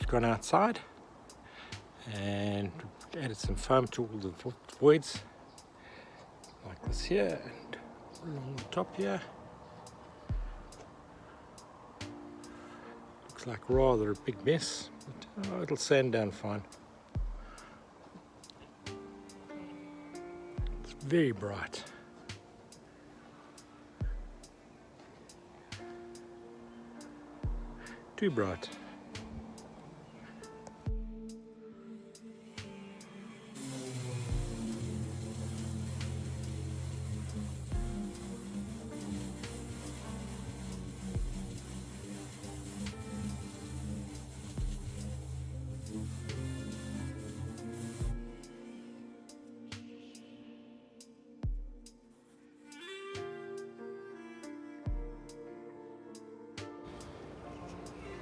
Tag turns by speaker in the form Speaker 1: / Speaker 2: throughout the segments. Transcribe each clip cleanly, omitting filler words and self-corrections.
Speaker 1: just gone outside and added some foam to all the voids like this here and along the top here. Looks like rather a big mess, but it'll sand down fine. It's very bright. Too bright.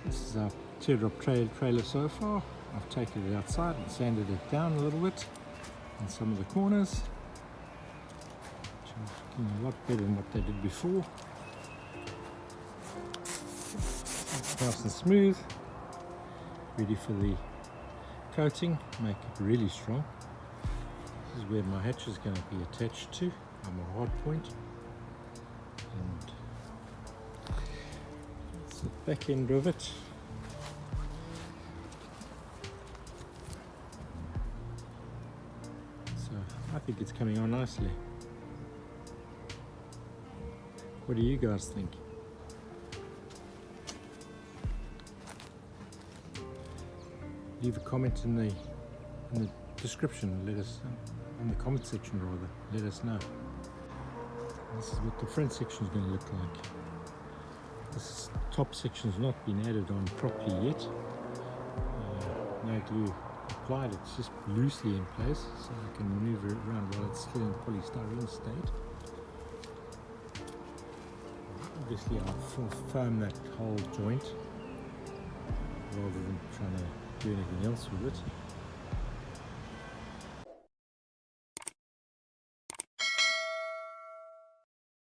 Speaker 1: This is our Teardrop trailer so far. I've taken it outside and sanded it down a little bit in some of the corners, which are looking a lot better than what they did before. It's nice and smooth, ready for the coating, make it really strong. This is where my hatch is going to be attached to, on my hard point. And the back end of it. So I think it's coming on nicely. What do you guys think? Leave a comment in the description. Let us in the comment section rather. Let us know. This is what the front section is going to look like. This top section has not been added on properly yet. No glue applied, it's just loosely in place, so I can maneuver it around while it's still in polystyrene state. Obviously I'll foam that whole joint rather than trying to do anything else with it.